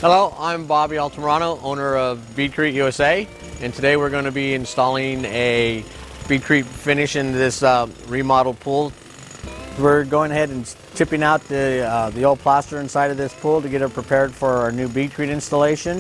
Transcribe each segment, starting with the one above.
Hello, I'm Bobby Altamirano, owner of Beadcrete USA, and today we're going to be installing a Beadcrete finish in this remodeled pool. We're going ahead and chipping out the old plaster inside of this pool to get it prepared for our new Beadcrete installation.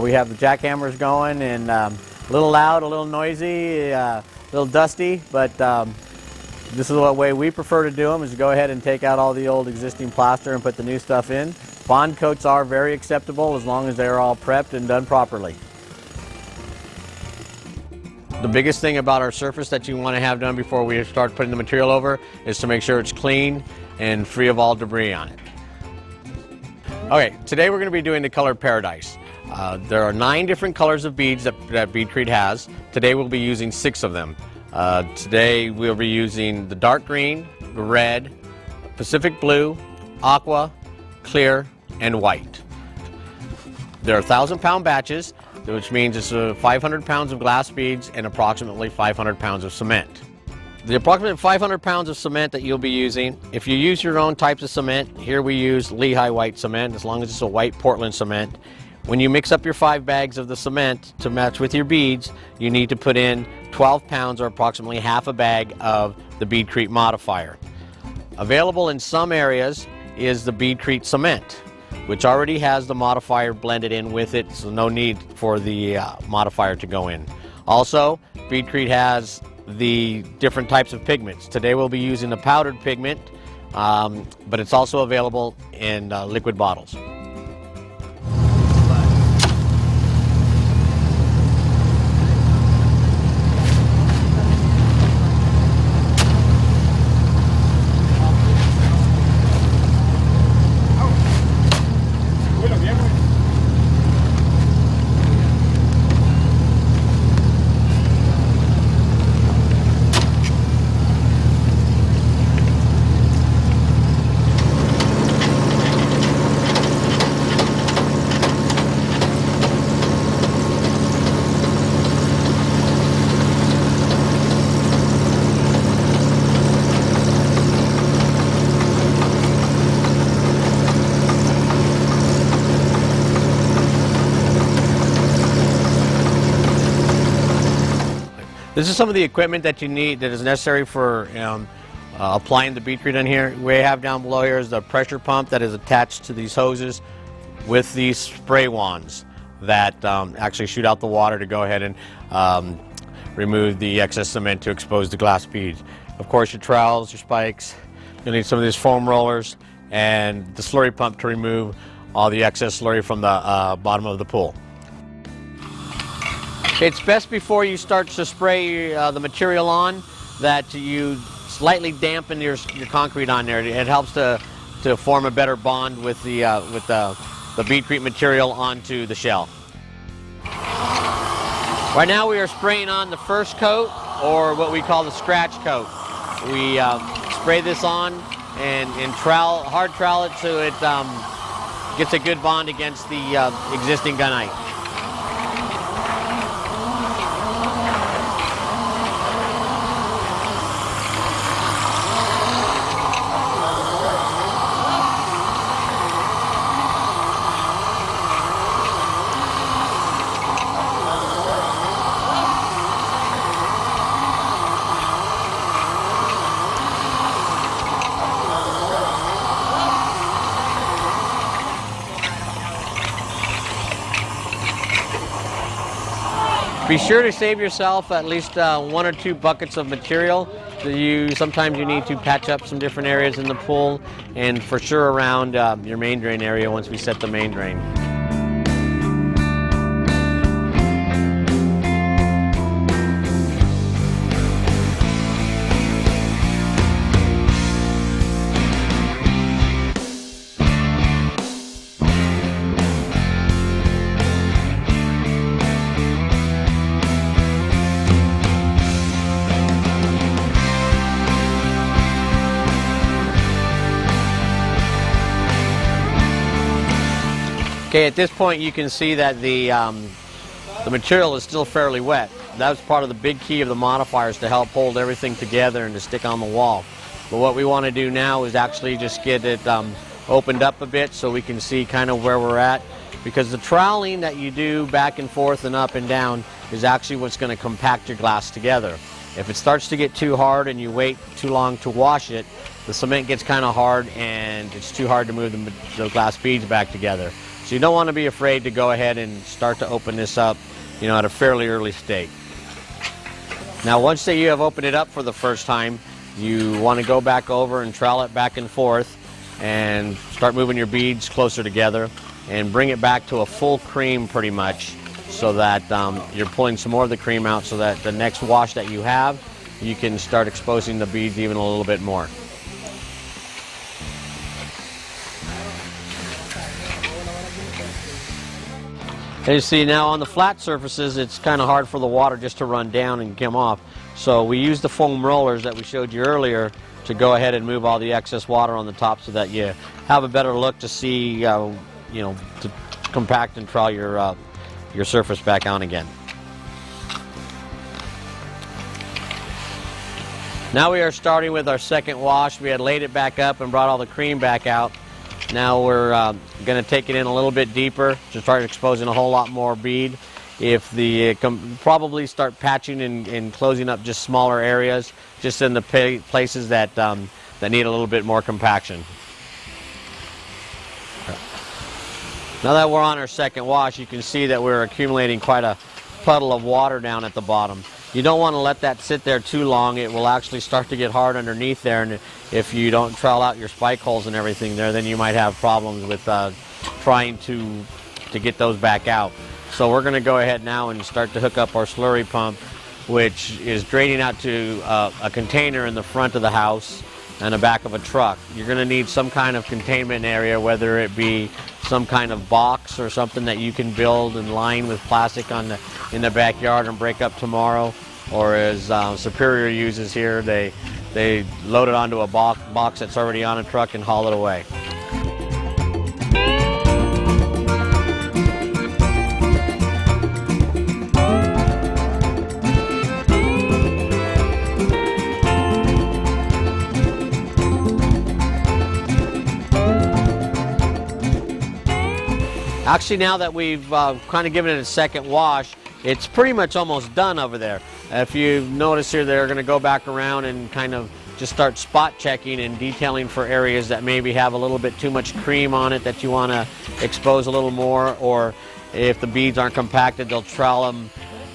We have the jackhammers going, and a little loud, a little noisy, a little dusty, but this is the way we prefer to do them, is to go ahead and take out all the old existing plaster and put the new stuff in. Bond coats are very acceptable as long as they're all prepped and done properly. The biggest thing about our surface that you want to have done before we start putting the material over is to make sure it's clean and free of all debris on it. Okay, today we're going to be doing the color paradise. There are 9 different colors of beads that Beadcrete has. Today we'll be using 6 of them. Today we'll be using the dark green, the red, Pacific blue, aqua, clear, and white. There are 1,000-pound batches, which means it's 500 pounds of glass beads and approximately 500 pounds of cement. The approximate 500 pounds of cement that you'll be using, if you use your own types of cement, here we use Lehigh white cement, as long as it's a white Portland cement. When you mix up your 5 bags of the cement to match with your beads, you need to put in 12 pounds or approximately half a bag of the Beadcrete modifier. Available in some areas is the Beadcrete cement, which already has the modifier blended in with it, so no need for the modifier to go in. Also, Beadcrete has the different types of pigments. Today we'll be using the powdered pigment, but it's also available in liquid bottles. This is some of the equipment that you need that is necessary for applying the Beadcrete in here. We have down below here is the pressure pump that is attached to these hoses with these spray wands that actually shoot out the water to go ahead and remove the excess cement to expose the glass beads. Of course, your trowels, your spikes, you'll need some of these foam rollers and the slurry pump to remove all the excess slurry from the bottom of the pool. It's best before you start to spray the material on that you slightly dampen your concrete on there. It helps to form a better bond with the Beadcrete material onto the shell. Right now we are spraying on the first coat, or what we call the scratch coat. We spray this on and hard trowel it so it gets a good bond against the existing gunite. Be sure to save yourself at least 1 or 2 buckets of material. Sometimes you need to patch up some different areas in the pool, and for sure around your main drain area once we set the main drain. Okay, at this point you can see that the material is still fairly wet. That's part of the big key of the modifiers, to help hold everything together and to stick on the wall. But what we want to do now is actually just get it opened up a bit so we can see kind of where we're at. because the troweling that you do back and forth and up and down is actually what's going to compact your glass together. If it starts to get too hard and you wait too long to wash it, the cement gets kind of hard and it's too hard to move the glass beads back together. So you don't want to be afraid to go ahead and start to open this up, you know, at a fairly early state. Now once that you have opened it up for the first time, you want to go back over and trowel it back and forth and start moving your beads closer together and bring it back to a full cream pretty much, so that you're pulling some more of the cream out, so that the next wash that you have, you can start exposing the beads even a little bit more. As you see now on the flat surfaces, it's kind of hard for the water just to run down and come off. So we use the foam rollers that we showed you earlier to go ahead and move all the excess water on the top, so that you have a better look to see, you know, to compact and trowel your surface back on again. Now we are starting with our second wash. We had laid it back up and brought all the cream back out. Now we're going to take it in a little bit deeper to start exposing a whole lot more bead. If the probably start patching and closing up just smaller areas, just in the places that that need a little bit more compaction. Now that we're on our second wash, you can see that we're accumulating quite a puddle of water down at the bottom. You don't want to let that sit there too long. It will actually start to get hard underneath there, and if you don't trowel out your spike holes and everything there, then you might have problems with trying to get those back out. So we're going to go ahead now and start to hook up our slurry pump, which is draining out to a container in the front of the house and the back of a truck. You're going to need some kind of containment area, whether it be some kind of box or something that you can build and line with plastic in the backyard and break up tomorrow, or as Superior uses here, they load it onto a box that's already on a truck and haul it away. Actually, now that we've kind of given it a second wash, it's pretty much almost done over there. If you notice here, they're going to go back around and kind of just start spot checking and detailing for areas that maybe have a little bit too much cream on it that you want to expose a little more, or if the beads aren't compacted, they'll trowel them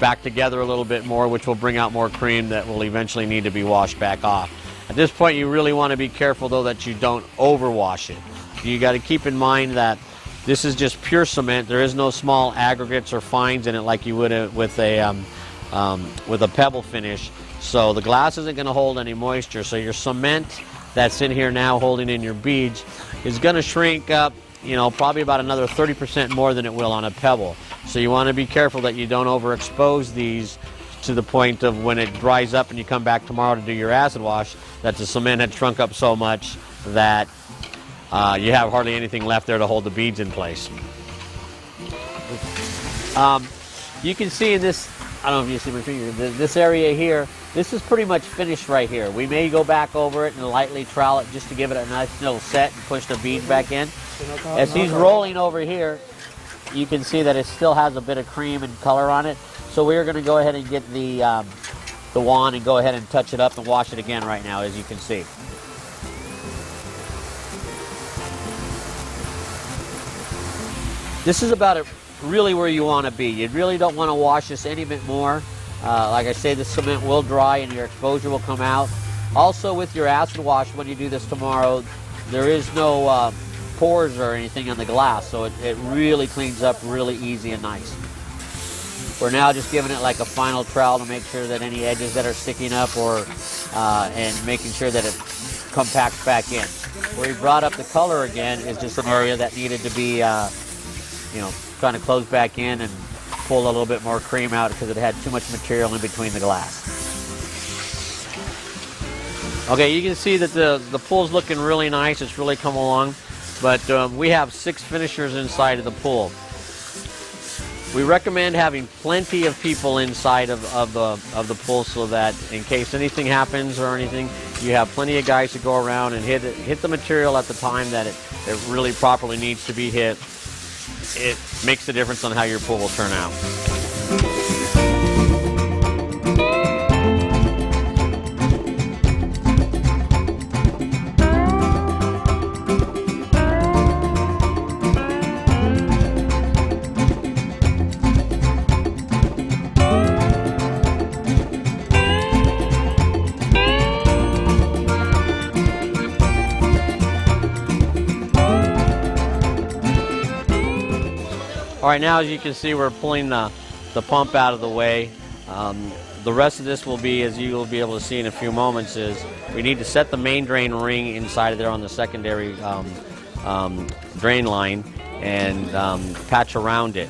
back together a little bit more, which will bring out more cream that will eventually need to be washed back off. At this point, you really want to be careful, though, that you don't overwash it. You got to keep in mind that this is just pure cement. There is no small aggregates or fines in it like you would with a pebble finish. So the glass isn't going to hold any moisture. So your cement that's in here now holding in your beads is going to shrink up, you know, probably about another 30% more than it will on a pebble. So you want to be careful that you don't overexpose these to the point of when it dries up and you come back tomorrow to do your acid wash, that the cement had shrunk up so much that you have hardly anything left there to hold the beads in place. You can see in this, I don't know if you see my finger, this area here, this is pretty much finished right here. We may go back over it and lightly trowel it just to give it a nice little set and push the bead back in. As he's rolling over here, you can see that it still has a bit of cream and color on it. So we're going to go ahead and get the wand and go ahead and touch it up and wash it again right now, as you can see. This is about really where you want to be. You really don't want to wash this any bit more. Like I say, the cement will dry and your exposure will come out. Also, with your acid wash, when you do this tomorrow, there is no pores or anything on the glass, so it really cleans up really easy and nice. We're now just giving it like a final trowel to make sure that any edges that are sticking up and making sure that it compacts back in. Where we brought up the color again is just an area that needed to be trying to close back in and pull a little bit more cream out because it had too much material in between the glass. Okay, you can see that the pool's looking really nice. It's really come along, but we have 6 finishers inside of the pool. We recommend having plenty of people inside of the pool so that in case anything happens or anything, you have plenty of guys to go around and hit the material at the time that it really properly needs to be hit. it makes the difference on how your pool will turn out. All right, now as you can see, we're pulling the pump out of the way. The rest of this will be, as you will be able to see in a few moments, is we need to set the main drain ring inside of there on the secondary drain line and patch around it.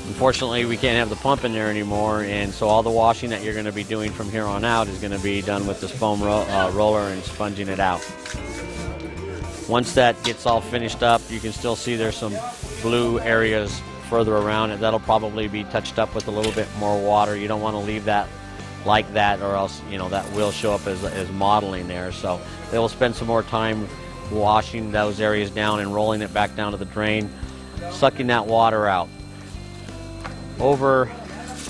Unfortunately, we can't have the pump in there anymore, and so all the washing that you're going to be doing from here on out is going to be done with this foam roller and sponging it out. Once that gets all finished up, you can still see there's some blue areas further around it. That'll probably be touched up with a little bit more water. You don't want to leave that like that, or else, you know, that will show up as modeling there. So they will spend some more time washing those areas down and rolling it back down to the drain, sucking that water out. Over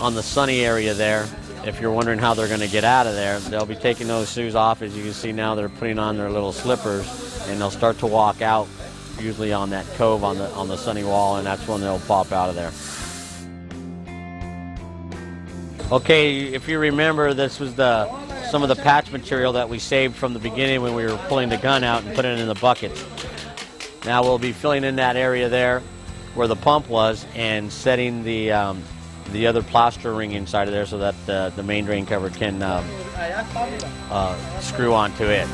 on the sunny area there, if you're wondering how they're going to get out of there, they'll be taking those shoes off. As you can see now, they're putting on their little slippers, and they'll start to walk out, usually on that cove on the sunny wall, and that's when they'll pop out of there. Okay, if you remember, this was some of the patch material that we saved from the beginning when we were pulling the gun out and putting it in the buckets. Now we'll be filling in that area there where the pump was and setting the other plaster ring inside of there so that the main drain cover can screw onto it.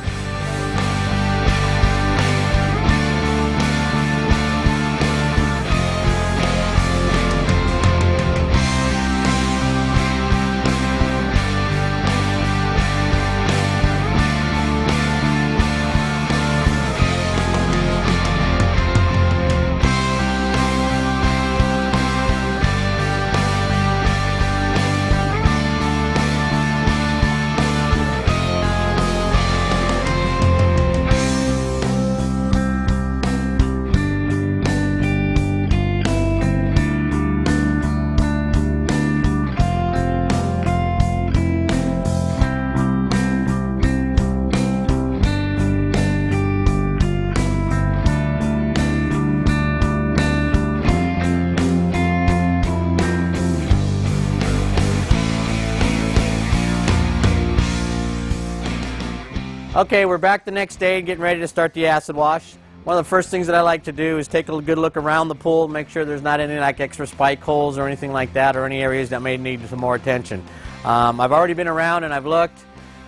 Okay, we're back the next day getting ready to start the acid wash. One of the first things that I like to do is take a good look around the pool, make sure there's not any like extra spike holes or anything like that, or any areas that may need some more attention. I've already been around and I've looked.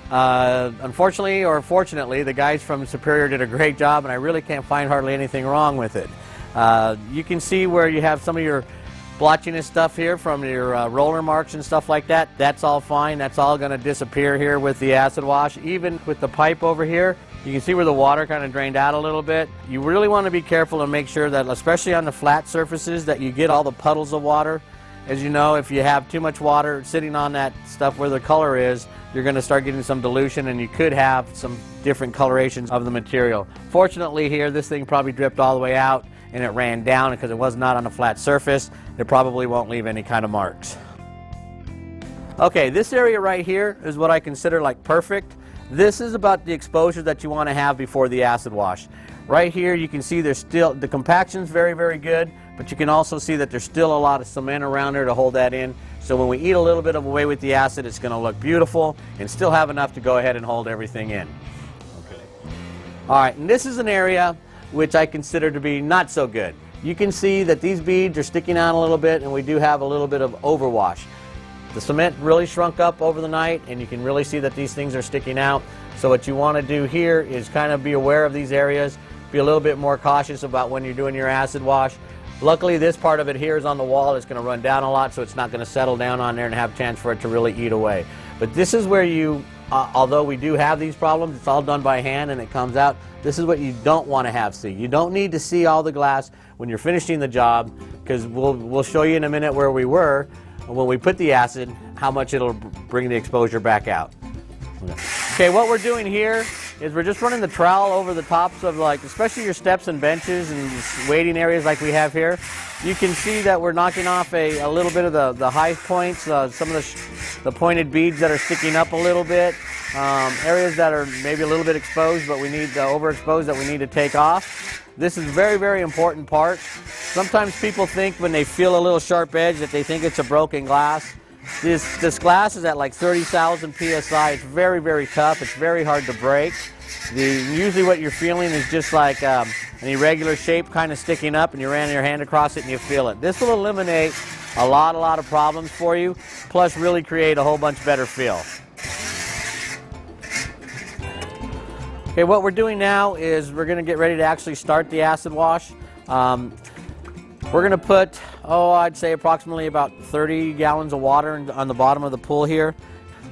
Unfortunately or fortunately, the guys from Superior did a great job, and I really can't find hardly anything wrong with it. You can see where you have some of your blotchiness stuff here from your roller marks and stuff like that. That's all fine. That's all going to disappear here with the acid wash. Even with the pipe over here, you can see where the water kind of drained out a little bit. You really want to be careful and make sure that, especially on the flat surfaces, that you get all the puddles of water. As you know, if you have too much water sitting on that stuff where the color is, you're going to start getting some dilution, and you could have some different colorations of the material. Fortunately here, this thing probably dripped all the way out and it ran down because it was not on a flat surface. It probably won't leave any kind of marks. Okay, this area right here is what I consider like perfect. This is about the exposure that you want to have before the acid wash. Right here you can see there's still, the compaction's very, very good, but you can also see that there's still a lot of cement around there to hold that in. So when we eat a little bit of away with the acid, it's going to look beautiful and still have enough to go ahead and hold everything in. Okay. All right, and this is an area which I consider to be not so good. You can see that these beads are sticking out a little bit, and we do have a little bit of overwash. The cement really shrunk up over the night, and you can really see that these things are sticking out. So what you want to do here is kind of be aware of these areas, be a little bit more cautious about when you're doing your acid wash. Luckily, this part of it here is on the wall. It's going to run down a lot, so it's not going to settle down on there and have a chance for it to really eat away. But this is where you, although we do have these problems, it's all done by hand and it comes out. This is what you don't want to have see. You don't need to see all the glass when you're finishing the job, because we'll show you in a minute where we were when we put the acid, how much it'll bring the exposure back out. Okay, what we're doing here is we're just running the trowel over the tops of, like, especially your steps and benches and waiting areas like we have here. You can see that we're knocking off a little bit of the high points, some of the pointed beads that are sticking up a little bit, areas that are maybe a little bit exposed, but we need overexposed that we need to take off. This is a very, very important part. Sometimes people think when they feel a little sharp edge that they think it's a broken glass. This glass is at like 30,000 psi. It's very, very tough. It's very hard to break. Usually what you're feeling is just like an irregular shape kind of sticking up, and you ran your hand across it and you feel it. This will eliminate a lot of problems for you, plus really create a whole bunch better feel. Okay, what we're doing now is we're going to get ready to actually start the acid wash. We're going to put, I'd say approximately about 30 gallons of water on the bottom of the pool here.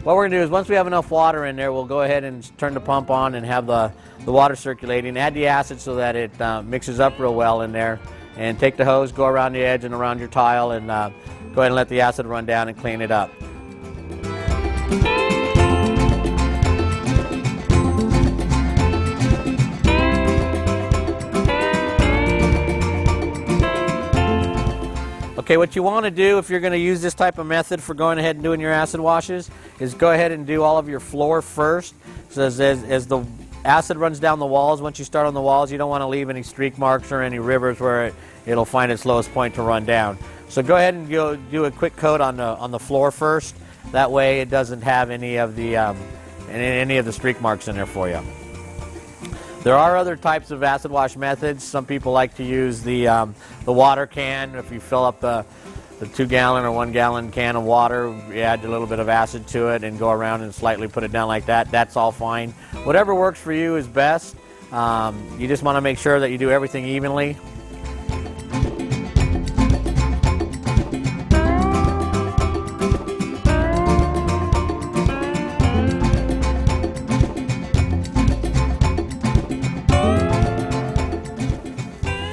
What we're going to do is once we have enough water in there, we'll go ahead and turn the pump on and have the water circulating. Add the acid so that it mixes up real well in there. And take the hose, go around the edge and around your tile, and go ahead and let the acid run down and clean it up. Okay, what you want to do if you're going to use this type of method for going ahead and doing your acid washes is go ahead and do all of your floor first. So as the acid runs down the walls, once you start on the walls, you don't want to leave any streak marks or any rivers where it'll find its lowest point to run down. So go ahead and go do a quick coat on the floor first. That way it doesn't have any of the streak marks in there for you. There are other types of acid wash methods. Some people like to use the water can. If you fill up the 2-gallon or 1-gallon can of water, you add a little bit of acid to it and go around and slightly put it down like that. That's all fine. Whatever works for you is best. You just want to make sure that you do everything evenly.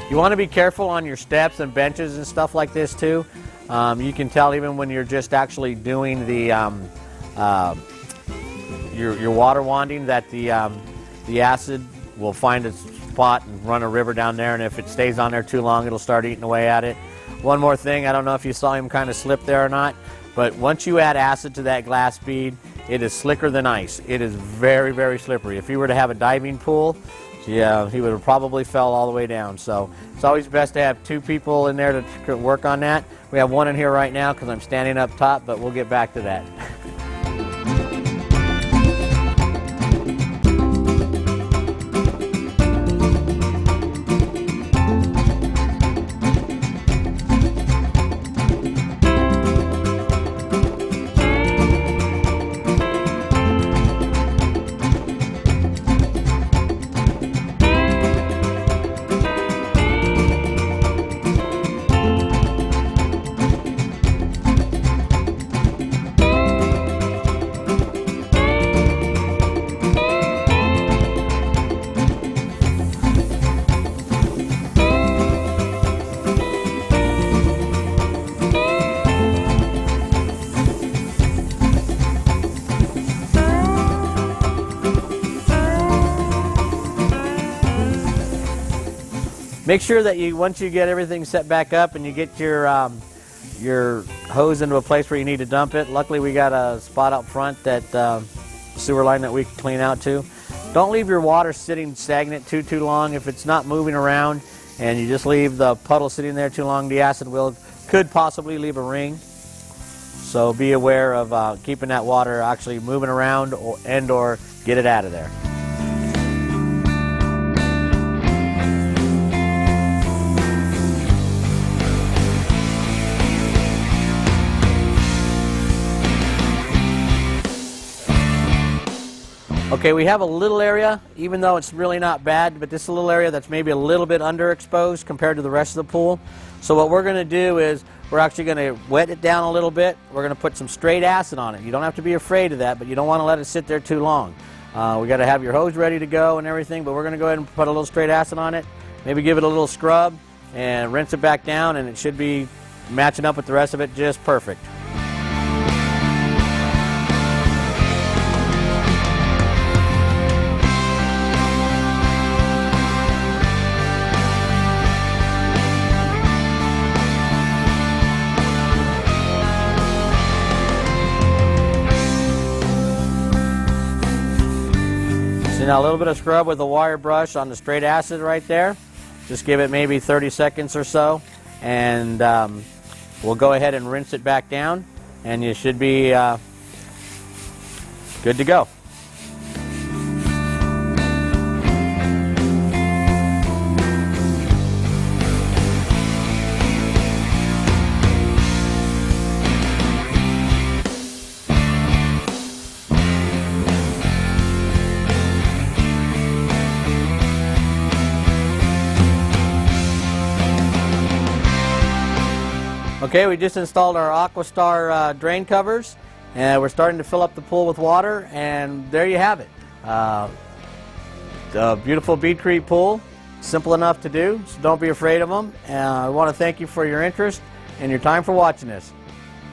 You want to be careful on your steps and benches and stuff like this too. You can tell even when you're just actually doing the your water wanding that the acid will find its spot and run a river down there, and if it stays on there too long, it'll start eating away at it. One more thing, I don't know if you saw him kind of slip there or not, but once you add acid to that glass bead, it is slicker than ice. It is very, very slippery. If you were to have a diving pool, yeah, he would have probably fell all the way down. So it's always best to have 2 people in there to work on that. We have 1 in here right now because I'm standing up top, but we'll get back to that. Make sure that once you get everything set back up and you get your hose into a place where you need to dump it. Luckily we got a spot out front, that sewer line that we can clean out to. Don't leave your water sitting stagnant too long. If it's not moving around and you just leave the puddle sitting there too long, the acid could possibly leave a ring. So be aware of keeping that water actually moving around or get it out of there. Okay, we have a little area, even though it's really not bad, but this is a little area that's maybe a little bit underexposed compared to the rest of the pool. So what we're going to do is we're actually going to wet it down a little bit. We're going to put some straight acid on it. You don't have to be afraid of that, but you don't want to let it sit there too long. We got to have your hose ready to go and everything, but we're going to go ahead and put a little straight acid on it, maybe give it a little scrub, and rinse it back down, and it should be matching up with the rest of it just perfect. See now, a little bit of scrub with a wire brush on the straight acid right there. Just give it maybe 30 seconds or so, and we'll go ahead and rinse it back down, and you should be good to go. Okay, we just installed our Aquastar drain covers, and we're starting to fill up the pool with water, and there you have it. A beautiful Beadcrete pool, simple enough to do, so don't be afraid of them. I want to thank you for your interest and your time for watching this.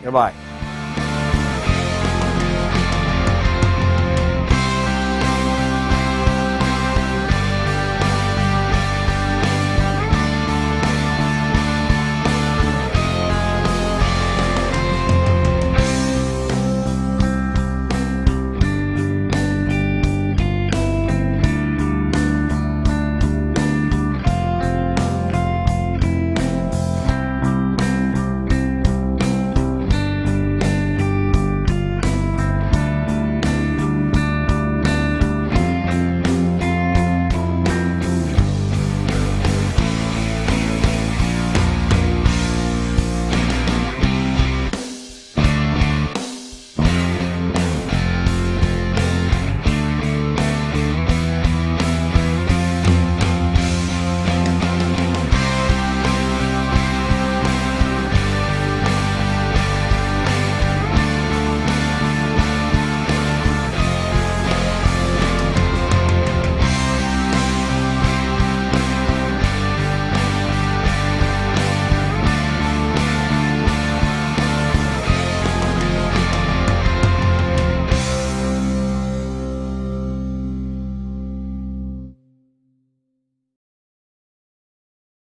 Goodbye.